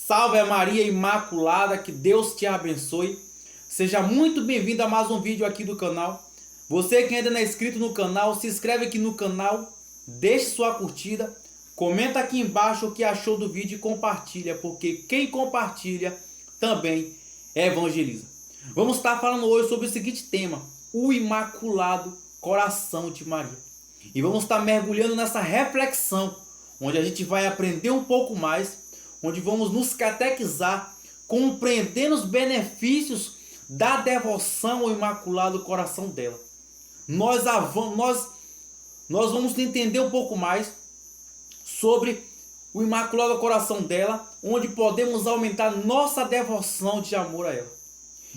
Salve a Maria Imaculada, que Deus te abençoe. Seja muito bem-vindo a mais um vídeo aqui do canal. Você que ainda não é inscrito no canal, se inscreve aqui no canal, deixe sua curtida, comenta aqui embaixo o que achou do vídeo e compartilha, porque quem compartilha também evangeliza. Vamos estar falando hoje sobre o seguinte tema: o Imaculado Coração de Maria. E vamos estar mergulhando nessa reflexão, onde a gente vai aprender um pouco mais, onde vamos nos catequizar, compreendendo os benefícios da devoção ao Imaculado Coração dela. Nós vamos entender um pouco mais sobre o Imaculado Coração dela, onde podemos aumentar nossa devoção de amor a ela.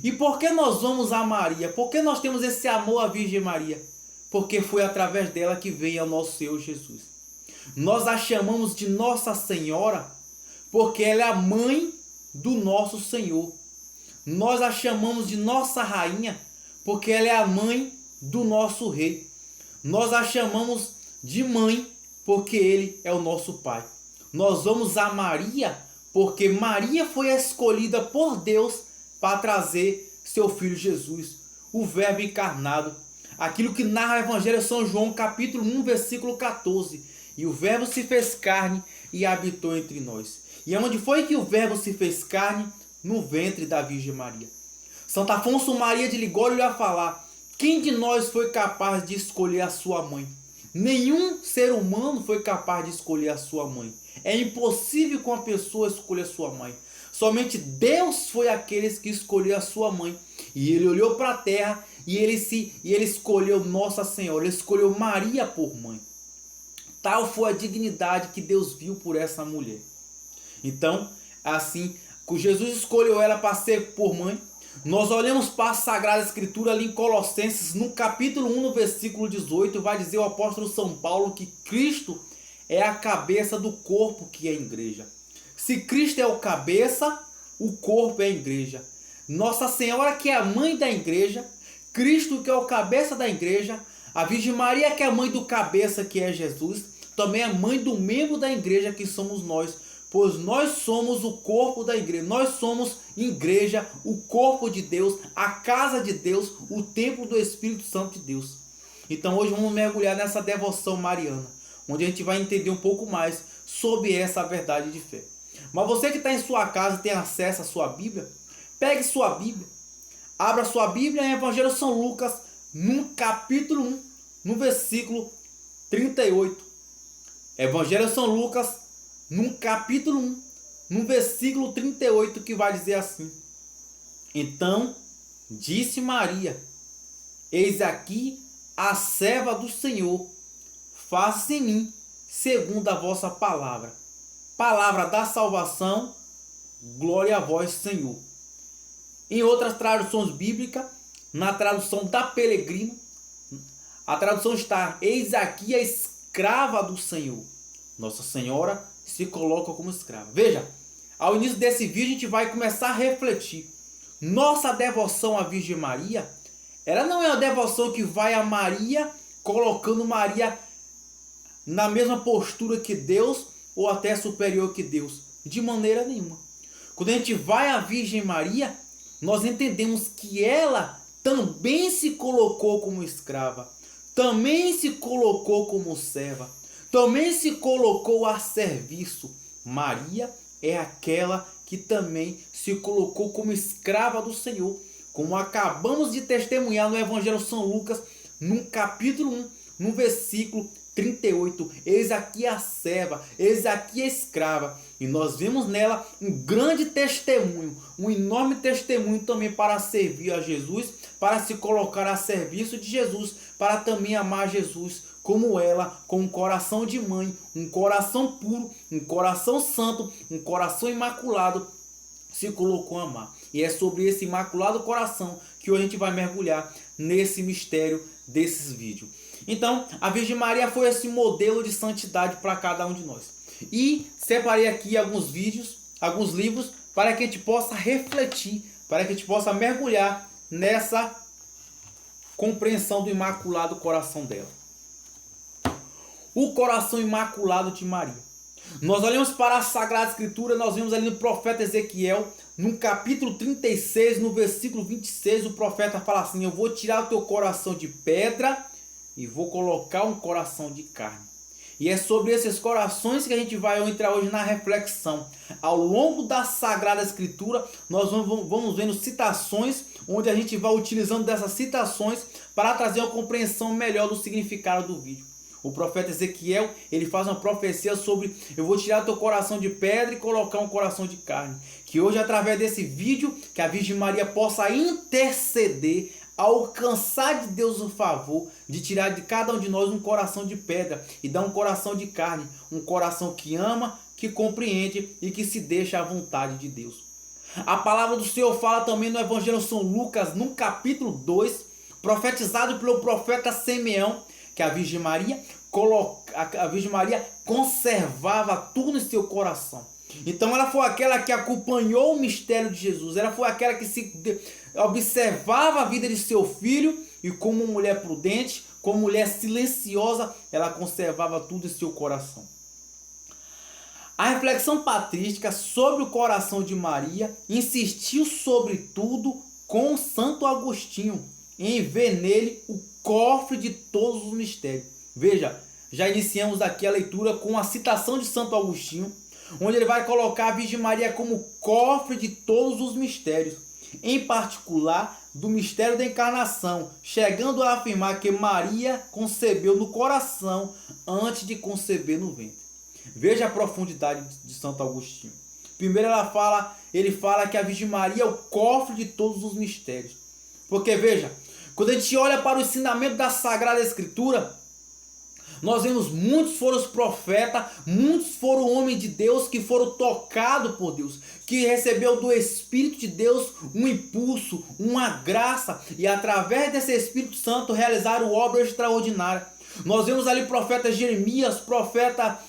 E por que nós vamos a Maria? Por que nós temos esse amor à Virgem Maria? Porque foi através dela que veio ao nosso Senhor Jesus. Nós a chamamos de Nossa Senhora porque ela é a mãe do nosso Senhor. Nós a chamamos de Nossa Rainha porque ela é a mãe do nosso Rei. Nós a chamamos de mãe porque ele é o nosso Pai. Nós vamos a Maria porque Maria foi escolhida por Deus para trazer seu Filho Jesus, o Verbo encarnado. Aquilo que narra o Evangelho de São João, capítulo 1, versículo 14. E o Verbo se fez carne e habitou entre nós. E onde foi que o Verbo se fez carne? No ventre da Virgem Maria. Santo Afonso Maria de Ligório ia falar: quem de nós foi capaz de escolher a sua mãe? Nenhum ser humano foi capaz de escolher a sua mãe. É impossível que uma pessoa escolha a sua mãe. Somente Deus foi aquele que escolheu a sua mãe. E ele olhou para a terra e ele escolheu Nossa Senhora. Ele escolheu Maria por mãe. Tal foi a dignidade que Deus viu por essa mulher. Então, assim, que Jesus escolheu ela para ser por mãe. Nós olhamos para a Sagrada Escritura ali em Colossenses, no capítulo 1, no versículo 18, vai dizer o apóstolo São Paulo que Cristo é a cabeça do corpo que é a igreja. Se Cristo é o cabeça, o corpo é a igreja. Nossa Senhora, que é a mãe da igreja, Cristo, que é o cabeça da igreja, a Virgem Maria, que é a mãe do cabeça, que é Jesus, também é mãe do membro da igreja, que somos nós, pois nós somos o corpo da igreja. Nós somos igreja, o corpo de Deus, a casa de Deus, o templo do Espírito Santo de Deus. Então hoje vamos mergulhar nessa devoção mariana, onde a gente vai entender um pouco mais sobre essa verdade de fé. Mas você que está em sua casa e tem acesso à sua Bíblia, pegue sua Bíblia, abra sua Bíblia em Evangelho de São Lucas, no capítulo 1, no versículo 38. Evangelho de São Lucas, no capítulo 1, no versículo 38, que vai dizer assim: então disse Maria: eis aqui a serva do Senhor, faça em mim segundo a vossa palavra. Palavra da salvação, glória a vós, Senhor. Em outras traduções bíblicas, na tradução da Peregrino, a tradução está: eis aqui a escrava do Senhor. Nossa Senhora se coloca como escrava. Veja, ao início desse vídeo a gente vai começar a refletir. Nossa devoção à Virgem Maria, ela não é uma devoção que vai a Maria colocando Maria na mesma postura que Deus ou até superior que Deus. De maneira nenhuma. Quando a gente vai à Virgem Maria, nós entendemos que ela também se colocou como escrava, também se colocou como serva, também se colocou a serviço. Maria é aquela que também se colocou como escrava do Senhor, como acabamos de testemunhar no Evangelho de São Lucas, no capítulo 1, no versículo 38. Eis aqui a serva, eis aqui a escrava. E nós vemos nela um grande testemunho, um enorme testemunho também para servir a Jesus, para se colocar a serviço de Jesus, para também amar Jesus como ela, com um coração de mãe, um coração puro, um coração santo, um coração imaculado, se colocou a amar. E é sobre esse imaculado coração que hoje a gente vai mergulhar nesse mistério desses vídeos. Então, a Virgem Maria foi esse modelo de santidade para cada um de nós. E separei aqui alguns vídeos, alguns livros, para que a gente possa refletir, para que a gente possa mergulhar nessa compreensão do Imaculado Coração dela. O coração imaculado de Maria. Nós olhamos para a Sagrada Escritura, nós vemos ali no profeta Ezequiel, no capítulo 36, no versículo 26, o profeta fala assim: eu vou tirar o teu coração de pedra e vou colocar um coração de carne. E é sobre esses corações que a gente vai entrar hoje na reflexão. Ao longo da Sagrada Escritura, nós vamos vendo citações, onde a gente vai utilizando dessas citações para trazer uma compreensão melhor do significado do vídeo. O profeta Ezequiel, ele faz uma profecia sobre: eu vou tirar teu coração de pedra e colocar um coração de carne. Que hoje, através desse vídeo, que a Virgem Maria possa interceder, alcançar de Deus o favor de tirar de cada um de nós um coração de pedra e dar um coração de carne, um coração que ama, que compreende e que se deixa à vontade de Deus. A palavra do Senhor fala também no Evangelho de São Lucas, no capítulo 2, profetizado pelo profeta Simeão, que a Virgem Maria conservava tudo em seu coração. Então ela foi aquela que acompanhou o mistério de Jesus. Ela foi aquela que observava a vida de seu filho e, como mulher prudente, como mulher silenciosa, ela conservava tudo em seu coração. A reflexão patrística sobre o coração de Maria insistiu sobretudo com Santo Agostinho em ver nele o cofre de todos os mistérios. Veja, já iniciamos aqui a leitura com a citação de Santo Agostinho, onde ele vai colocar a Virgem Maria como cofre de todos os mistérios, em particular do mistério da encarnação, chegando a afirmar que Maria concebeu no coração antes de conceber no ventre. Veja a profundidade de Santo Agostinho. Primeiro ele fala que a Virgem Maria é o cofre de todos os mistérios. Porque veja, quando a gente olha para o ensinamento da Sagrada Escritura, nós vemos muitos foram os profetas, muitos foram homens de Deus que foram tocados por Deus, que recebeu do Espírito de Deus um impulso, uma graça, e através desse Espírito Santo realizaram obras extraordinárias. Nós vemos ali o profeta Jeremias, profeta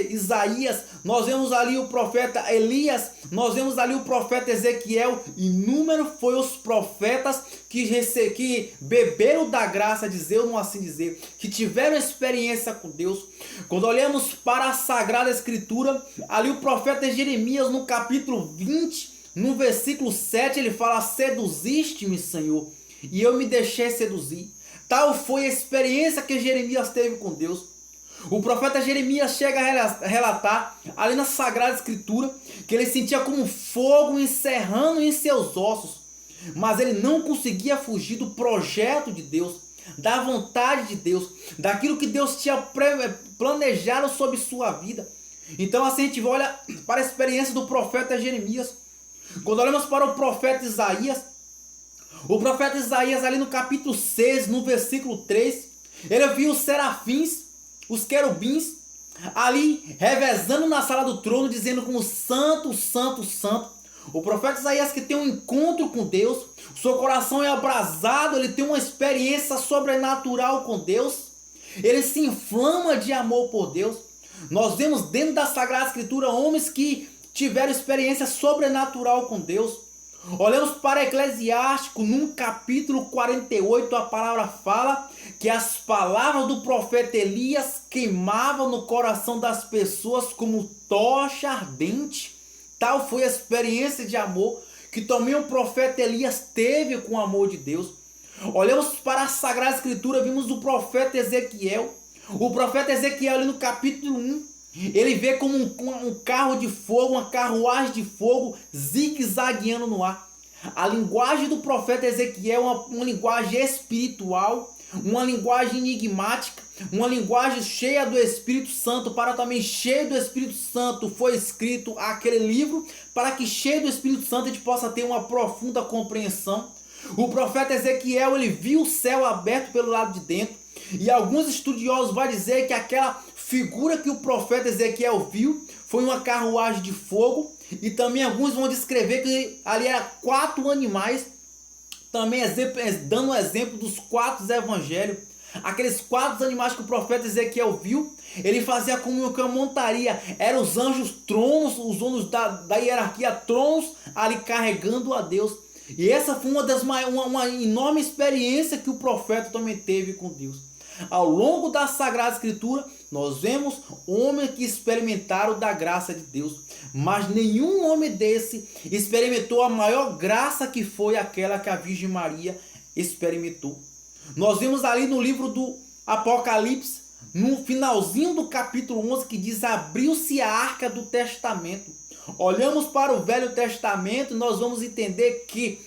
Isaías, nós vemos ali o profeta Elias, nós vemos ali o profeta Ezequiel. Inúmeros foram os profetas que beberam da graça de Deus, não assim dizer, que tiveram experiência com Deus. Quando olhamos para a Sagrada Escritura, ali o profeta Jeremias, no capítulo 20, no versículo 7, ele fala: seduziste-me, Senhor, e eu me deixei seduzir. Tal foi a experiência que Jeremias teve com Deus. O profeta Jeremias chega a relatar ali na Sagrada Escritura que ele sentia como fogo encerrando em seus ossos, mas ele não conseguia fugir do projeto de Deus, da vontade de Deus, daquilo que Deus tinha planejado sobre sua vida. Então assim a gente olha para a experiência do profeta Jeremias. Quando olhamos para o profeta Isaías, ali no capítulo 6, no versículo 3, ele viu os serafins, os querubins, ali revezando na sala do trono, dizendo como santo, santo, santo. O profeta Isaías, que tem um encontro com Deus, seu coração é abrasado, ele tem uma experiência sobrenatural com Deus, ele se inflama de amor por Deus. Nós vemos dentro da Sagrada Escritura homens que tiveram experiência sobrenatural com Deus. Olhamos para Eclesiástico, num capítulo 48, a palavra fala que as palavras do profeta Elias queimavam no coração das pessoas como tocha ardente. Tal foi a experiência de amor que também o profeta Elias teve com o amor de Deus. Olhamos para a Sagrada Escritura, vimos o profeta Ezequiel. O profeta Ezequiel, ali no capítulo 1, ele vê como um carro de fogo, uma carruagem de fogo zigue-zagueando no ar. A linguagem do profeta Ezequiel é uma linguagem espiritual, uma linguagem enigmática, uma linguagem cheia do Espírito Santo. Para também cheio do Espírito Santo foi escrito aquele livro, para que cheio do Espírito Santo a gente possa ter uma profunda compreensão. O profeta Ezequiel, ele viu o céu aberto pelo lado de dentro. E alguns estudiosos vão dizer que aquela figura que o profeta Ezequiel viu foi uma carruagem de fogo. E também alguns vão descrever que ali eram 4 animais. Também dando um exemplo dos 4 evangelhos. Aqueles 4 animais que o profeta Ezequiel viu, ele fazia como uma montaria. Eram os anjos tronos, os donos da hierarquia tronos, ali carregando a Deus. E essa foi uma enorme experiência que o profeta também teve com Deus. Ao longo da Sagrada Escritura, nós vemos homens que experimentaram da graça de Deus, mas nenhum homem desse experimentou a maior graça que foi aquela que a Virgem Maria experimentou. Nós vemos ali no livro do Apocalipse, no finalzinho do capítulo 11, que diz: abriu-se a arca do testamento. Olhamos para o Velho Testamento e nós vamos entender que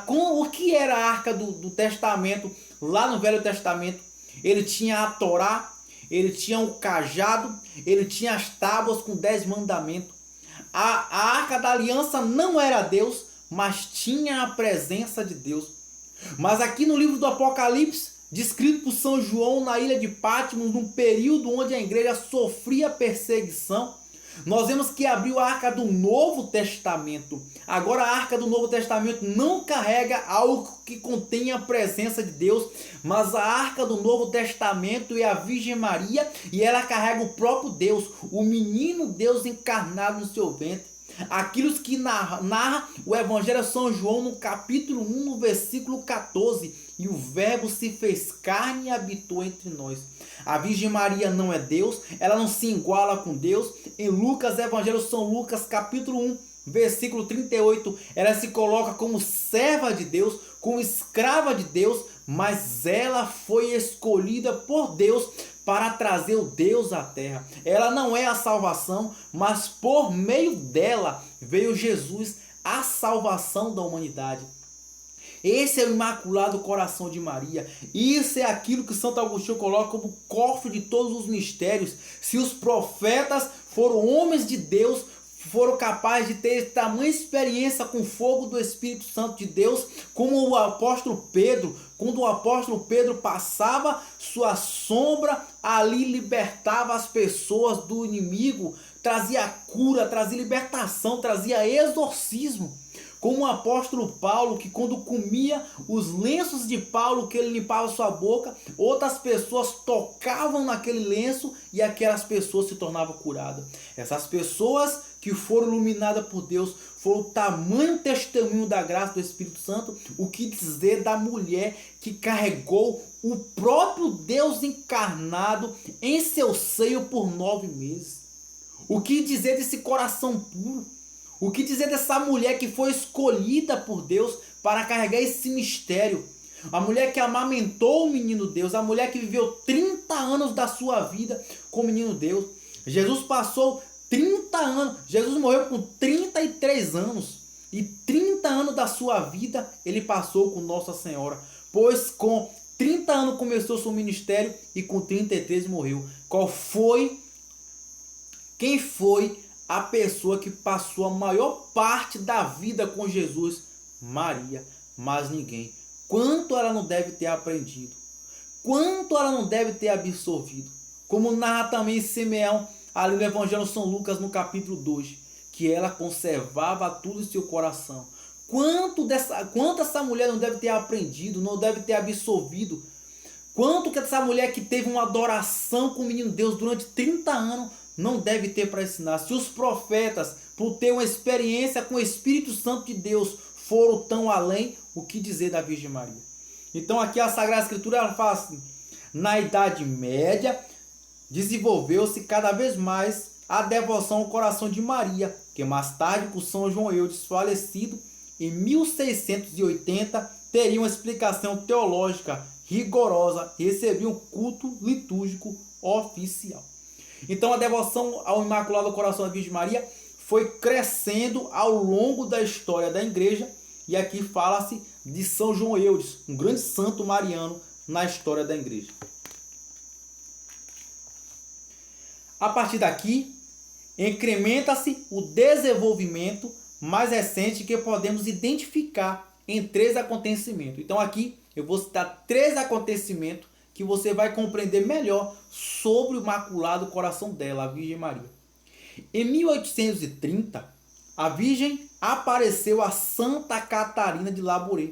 o que era a arca do testamento lá no Velho Testamento. Ele tinha a Torá, ele tinha o cajado, ele tinha as tábuas com 10 mandamentos. A arca da aliança não era Deus, mas tinha a presença de Deus. Mas aqui no livro do Apocalipse, descrito por São João na ilha de Patmos, num período onde a igreja sofria perseguição, nós vemos que abriu a arca do Novo Testamento. Agora a arca do Novo Testamento não carrega algo que contenha a presença de Deus, mas a arca do Novo Testamento é a Virgem Maria, e ela carrega o próprio Deus, o menino Deus encarnado no seu ventre. Aquilo que narra o Evangelho de São João no capítulo 1, no versículo 14. E o Verbo se fez carne e habitou entre nós. A Virgem Maria não é Deus, ela não se iguala com Deus. Em Lucas, Evangelho de São Lucas, capítulo 1, versículo 38, ela se coloca como serva de Deus, como escrava de Deus, mas ela foi escolhida por Deus para trazer o Deus à terra. Ela não é a salvação, mas por meio dela veio Jesus, a salvação da humanidade. Esse é o Imaculado Coração de Maria. Isso é aquilo que Santo Agostinho coloca como cofre de todos os mistérios. Se os profetas foram homens de Deus, foram capazes de ter tamanha experiência com o fogo do Espírito Santo de Deus, como o apóstolo Pedro, quando o apóstolo Pedro passava sua sombra, ali libertava as pessoas do inimigo, trazia cura, trazia libertação, trazia exorcismo. Como o apóstolo Paulo, que quando comia os lenços de Paulo, que ele limpava sua boca, outras pessoas tocavam naquele lenço e aquelas pessoas se tornavam curadas. Essas pessoas que foram iluminadas por Deus foram o tamanho testemunho da graça do Espírito Santo. O que dizer da mulher que carregou o próprio Deus encarnado em seu seio por 9 meses? O que dizer desse coração puro? O que dizer dessa mulher que foi escolhida por Deus para carregar esse mistério? A mulher que amamentou o menino Deus, a mulher que viveu 30 anos da sua vida com o menino Deus. Jesus passou 30 anos, Jesus morreu com 33 anos. E 30 anos da sua vida ele passou com Nossa Senhora. Pois com 30 anos começou seu ministério e com 33 morreu. Quem foi a pessoa que passou a maior parte da vida com Jesus? Maria, mas ninguém. Quanto ela não deve ter aprendido, quanto ela não deve ter absorvido. Como narra também Simeão, ali no Evangelho de São Lucas, no capítulo 2, que ela conservava tudo em seu coração. Quanto essa mulher não deve ter aprendido, não deve ter absorvido. Quanto que essa mulher que teve uma adoração com o menino Deus durante 30 anos, não deve ter para ensinar. Se os profetas, por ter uma experiência com o Espírito Santo de Deus, foram tão além, o que dizer da Virgem Maria? Então aqui a Sagrada Escritura ela fala assim: na Idade Média desenvolveu-se cada vez mais a devoção ao coração de Maria, que mais tarde, por São João Eudes, falecido em 1680, teria uma explicação teológica rigorosa e recebia um culto litúrgico oficial. Então a devoção ao Imaculado Coração da Virgem Maria foi crescendo ao longo da história da igreja, e aqui fala-se de São João Eudes, um grande santo mariano na história da igreja. A partir daqui, incrementa-se o desenvolvimento mais recente que podemos identificar em 3 acontecimentos. Então aqui eu vou citar 3 acontecimentos que você vai compreender melhor sobre o Imaculado Coração dela, a Virgem Maria. Em 1830, a Virgem apareceu a Santa Catarina de Labouré.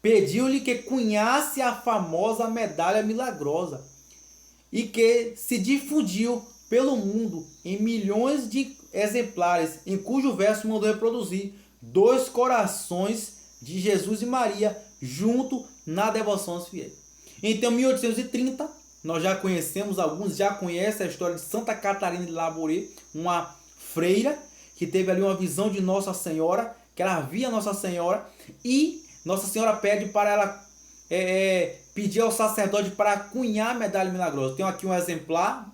Pediu-lhe que cunhasse a famosa medalha milagrosa e que se difundiu pelo mundo em milhões de exemplares, em cujo verso mandou reproduzir 2 corações de Jesus e Maria junto na devoção aos fiéis. Então, em 1830, nós já conhecemos, alguns já conhecem a história de Santa Catarina de Labouré, uma freira que teve ali uma visão de Nossa Senhora, que ela via Nossa Senhora, e Nossa Senhora pede para ela pedir ao sacerdote para cunhar a medalha milagrosa. Tenho aqui um exemplar.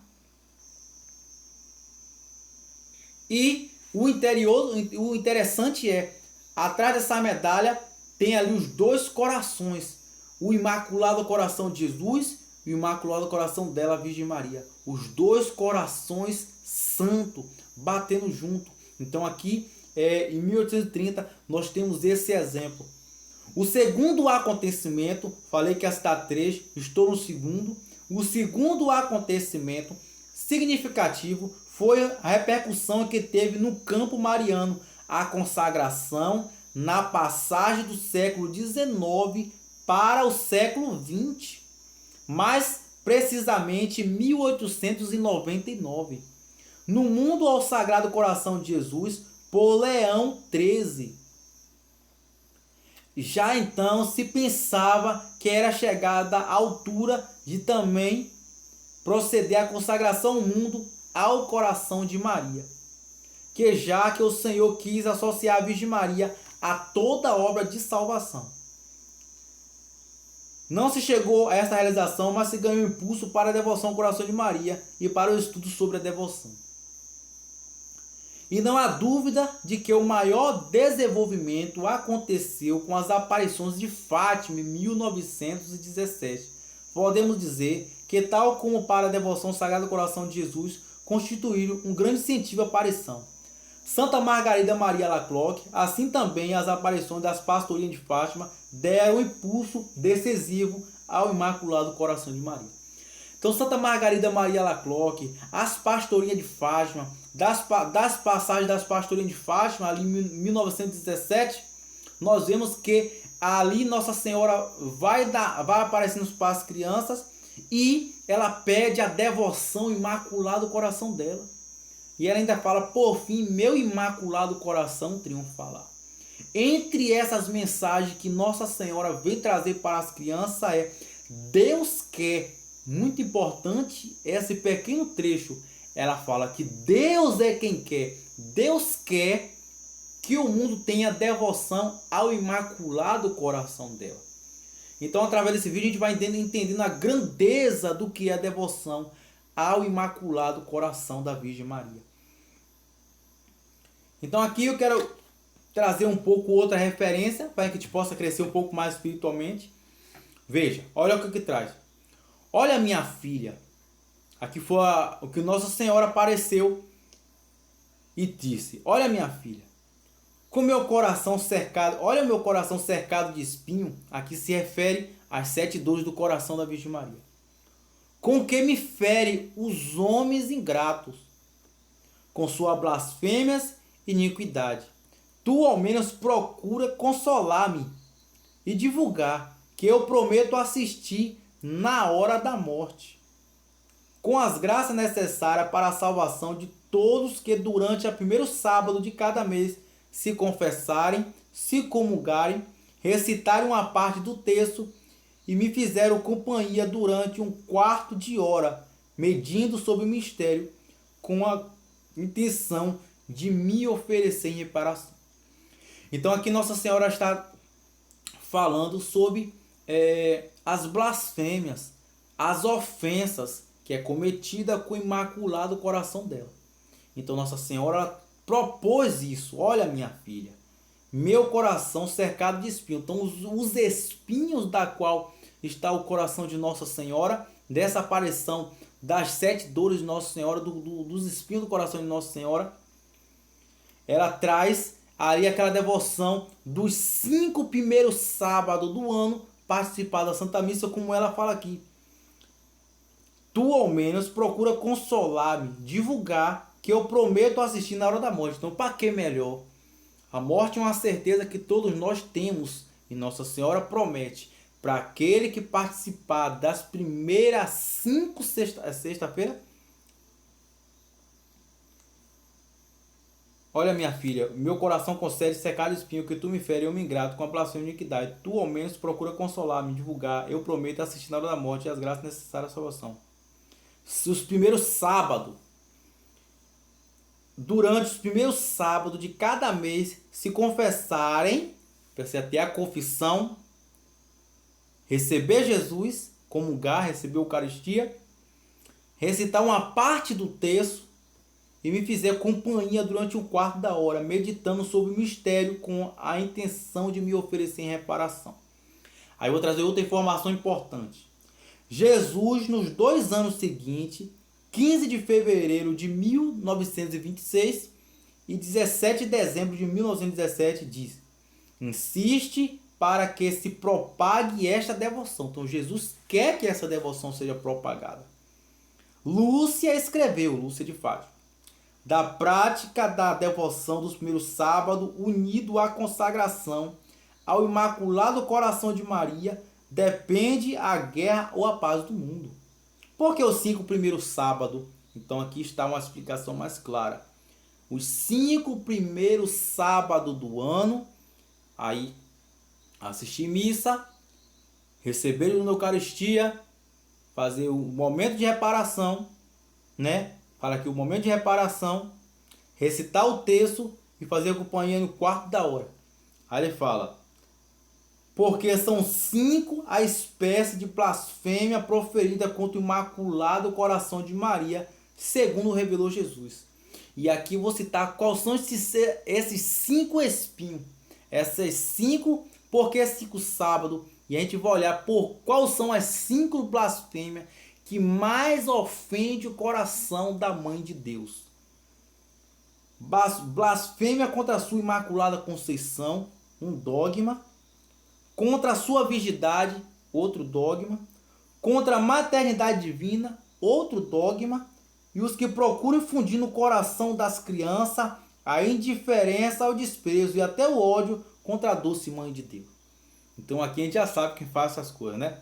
E o interessante é, atrás dessa medalha tem ali os dois corações, o Imaculado Coração de Jesus e o Imaculado Coração dela, Virgem Maria. Os dois corações santos batendo junto. Então aqui em 1830 nós temos esse exemplo. O segundo acontecimento, falei que ia citar 3, estou no segundo. O segundo acontecimento significativo foi a repercussão que teve no campo mariano, a consagração na passagem do século XIX para o século XX, mais precisamente 1899, no mundo ao Sagrado Coração de Jesus por Leão XIII. Já então se pensava que era chegada a altura de também proceder à consagração ao mundo ao coração de Maria, que já que o Senhor quis associar a Virgem Maria a toda a obra de salvação. Não se chegou a essa realização, mas se ganhou impulso para a devoção ao coração de Maria e para o estudo sobre a devoção. E não há dúvida de que o maior desenvolvimento aconteceu com as aparições de Fátima em 1917. Podemos dizer que, tal como para a devoção ao Sagrado Coração de Jesus, constituíram um grande incentivo à aparição. Santa Margarida Maria Lacloque, assim também as aparições das pastorias de Fátima, deram impulso decisivo ao Imaculado Coração de Maria. Então, Santa Margarida Maria Lacloque, as pastorias de Fátima, das passagens das pastorias de Fátima, ali em 1917, nós vemos que ali Nossa Senhora vai aparecendo para as crianças e ela pede a devoção ao Imaculado Coração dela. E ela ainda fala, por fim, meu Imaculado Coração triunfará. Entre essas mensagens que Nossa Senhora vem trazer para as crianças Deus quer, muito importante esse pequeno trecho, ela fala que Deus é quem quer. Deus quer que o mundo tenha devoção ao Imaculado Coração dela. Então, através desse vídeo, a gente vai entendendo a grandeza do que é a devoção ao Imaculado Coração da Virgem Maria. Então, aqui eu quero trazer um pouco outra referência para que a gente possa crescer um pouco mais espiritualmente. Veja, olha o que traz. Olha, minha filha. Aqui foi o que Nossa Senhora apareceu e disse: olha, minha filha, com meu coração cercado, olha meu coração cercado de espinho. Aqui se refere às 7 dores do coração da Virgem Maria. Com que me fere os homens ingratos, com suas blasfêmias e iniquidade. Tu ao menos procura consolar-me e divulgar que eu prometo assistir na hora da morte, com as graças necessárias para a salvação de todos que durante o primeiro sábado de cada mês se confessarem, se comungarem, recitarem uma parte do texto e me fizeram companhia durante 1/4 de hora, medindo sobre o mistério, com a intenção de me oferecer em reparação. Então aqui Nossa Senhora está falando sobre as blasfêmias, as ofensas que é cometida com o Imaculado Coração dela. Então Nossa Senhora propôs isso. Olha, minha filha, meu coração cercado de espinhos. Então os espinhos da qual está o coração de Nossa Senhora, dessa aparição das 7 dores de Nossa Senhora, dos espinhos do coração de Nossa Senhora, ela traz ali aquela devoção dos 5 primeiros sábados do ano, participar da Santa Missa, como ela fala aqui. Tu ao menos procura consolar-me, divulgar que eu prometo assistir na hora da morte. Então, para que melhor? A morte é uma certeza que todos nós temos e Nossa Senhora promete para aquele que participar das primeiras 5 sexta-feira, Olha, minha filha, meu coração concede secar o espinho que tu me fere, eu me ingrato com a blasfêmia de iniquidade. Tu, ao menos, procura consolar-me, divulgar. Eu prometo assistir na hora da morte e as graças necessárias à salvação. Se os primeiros sábados, durante os primeiros sábados de cada mês, se confessarem, para você ter a confissão, receber Jesus, comungar, receber a Eucaristia, recitar uma parte do texto e me fizer companhia durante um quarto da hora, meditando sobre o mistério com a intenção de me oferecer em reparação. Aí eu vou trazer outra informação importante. Jesus, nos 2 anos seguintes, 15 de fevereiro de 1926 e 17 de dezembro de 1917, diz: insiste para que se propague esta devoção. Então Jesus quer que essa devoção seja propagada. Lúcia escreveu, Lúcia de Fátima, da prática da devoção dos primeiros sábados, unido à consagração ao Imaculado Coração de Maria, depende a guerra ou a paz do mundo. Por que os 5 primeiros sábados? Então aqui está uma explicação mais clara. Os 5 primeiros sábados do ano, aí assistir missa, receber a Eucaristia, fazer o momento de reparação, né? Fala aqui o momento de reparação, recitar o texto e fazer companhia no quarto da hora. Aí ele fala: porque são 5 a espécie de blasfêmia proferida contra o Imaculado Coração de Maria, segundo revelou Jesus. E aqui vou citar quais são esses 5 espinhos. Essas 5, porque 5 sábados. E a gente vai olhar por quais são as 5 blasfêmias que mais ofende o coração da Mãe de Deus. Blasfêmia contra a sua Imaculada Conceição, um dogma. Contra a sua virgindade, outro dogma. Contra a maternidade divina, outro dogma. E os que procuram infundir no coração das crianças a indiferença, o desprezo e até o ódio contra a doce Mãe de Deus. Então aqui a gente já sabe quem faz essas coisas, né?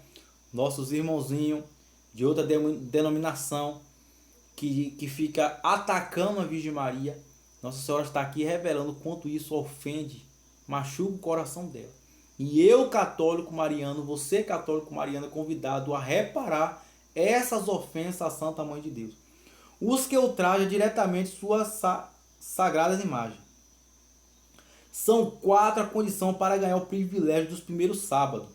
Nossos irmãozinhos de outra denominação que fica atacando a Virgem Maria. Nossa Senhora está aqui revelando quanto isso ofende, machuca o coração dela. E eu, católico mariano, você, católico mariano, é convidado a reparar essas ofensas à Santa Mãe de Deus. Os que ultrajam diretamente suas sagradas imagens. São 4 a condição para ganhar o privilégio dos primeiros sábados.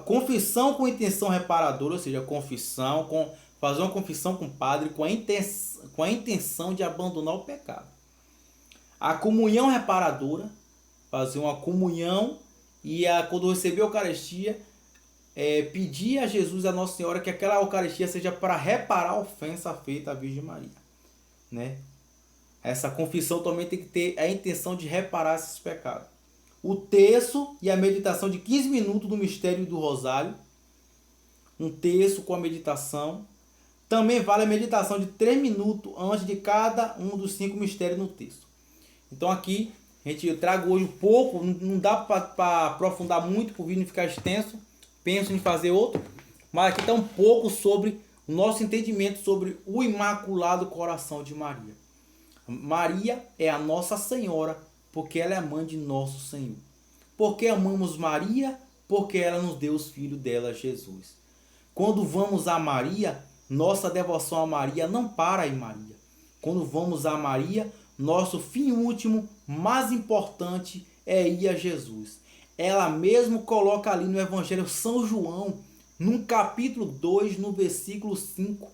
Confissão com intenção reparadora, ou seja, fazer uma confissão com o padre com a intenção de abandonar o pecado. A comunhão reparadora, fazer uma comunhão e quando receber a Eucaristia, pedir a Jesus e a Nossa Senhora que aquela Eucaristia seja para reparar a ofensa feita à Virgem Maria, né? Essa confissão também tem que ter a intenção de reparar esses pecados. O terço e a meditação de 15 minutos do mistério do Rosário. Um terço com a meditação. Também vale a meditação de 3 minutos antes de cada um dos 5 mistérios no texto. Então aqui eu trago hoje um pouco, não dá para aprofundar muito para o vídeo não ficar extenso. Penso em fazer outro. Mas aqui está um pouco sobre o nosso entendimento sobre o Imaculado Coração de Maria. Maria é a Nossa Senhora, porque ela é a mãe de nosso Senhor. Porque amamos Maria, porque ela nos deu os filhos dela, Jesus. Quando vamos a Maria, nossa devoção a Maria não para em Maria. Quando vamos a Maria, nosso fim último, mais importante, é ir a Jesus. Ela mesmo coloca ali no Evangelho São João, no capítulo 2, no versículo 5,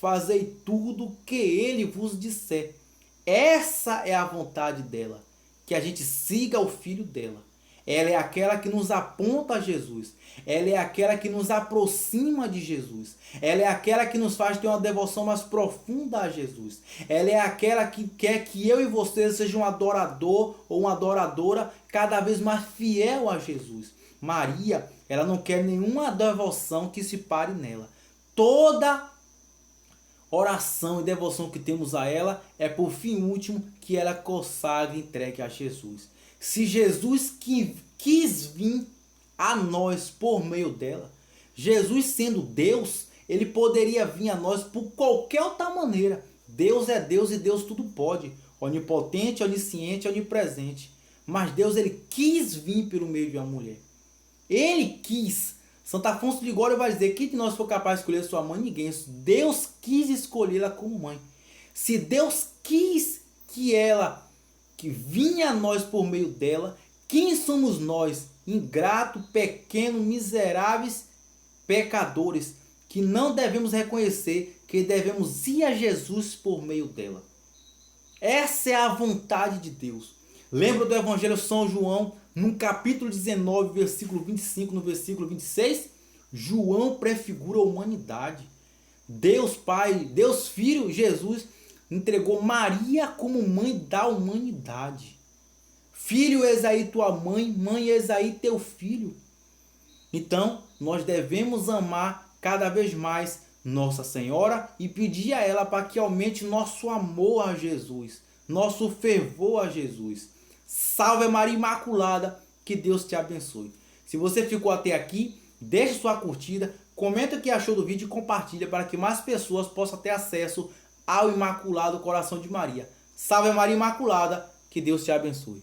fazei tudo que ele vos disser. Essa é a vontade dela, que a gente siga o filho dela. Ela é aquela que nos aponta a Jesus. Ela é aquela que nos aproxima de Jesus. Ela é aquela que nos faz ter uma devoção mais profunda a Jesus. Ela é aquela que quer que eu e você sejam um adorador ou uma adoradora cada vez mais fiel a Jesus. Maria, ela não quer nenhuma devoção que se pare nela. Toda oração e devoção que temos a ela é por fim último que ela consagra e entregue a Jesus. Se Jesus quis vir a nós por meio dela, Jesus sendo Deus, ele poderia vir a nós por qualquer outra maneira, Deus é Deus e Deus tudo pode. Onipotente, onisciente, onipresente. Mas Deus, ele quis vir pelo meio de uma mulher. Ele quis. Santo Afonso de Ligório vai dizer: quem de nós for capaz de escolher sua mãe? Ninguém. Deus quis escolhê-la como mãe. Se Deus quis que vinha a nós por meio dela, quem somos nós, ingrato, pequeno, miseráveis, pecadores, que não devemos reconhecer que devemos ir a Jesus por meio dela? Essa é a vontade de Deus. Lembra do Evangelho de São João, no capítulo 19, versículo 25, no versículo 26? João prefigura a humanidade. Deus Pai, Deus Filho, Jesus, entregou Maria como mãe da humanidade. Filho, eis aí tua mãe, mãe, eis aí teu filho. Então, nós devemos amar cada vez mais Nossa Senhora e pedir a ela para que aumente nosso amor a Jesus, nosso fervor a Jesus. Salve Maria Imaculada, que Deus te abençoe. Se você ficou até aqui, deixe sua curtida, comenta o que achou do vídeo e compartilha para que mais pessoas possam ter acesso ao Imaculado Coração de Maria. Salve Maria Imaculada, que Deus te abençoe.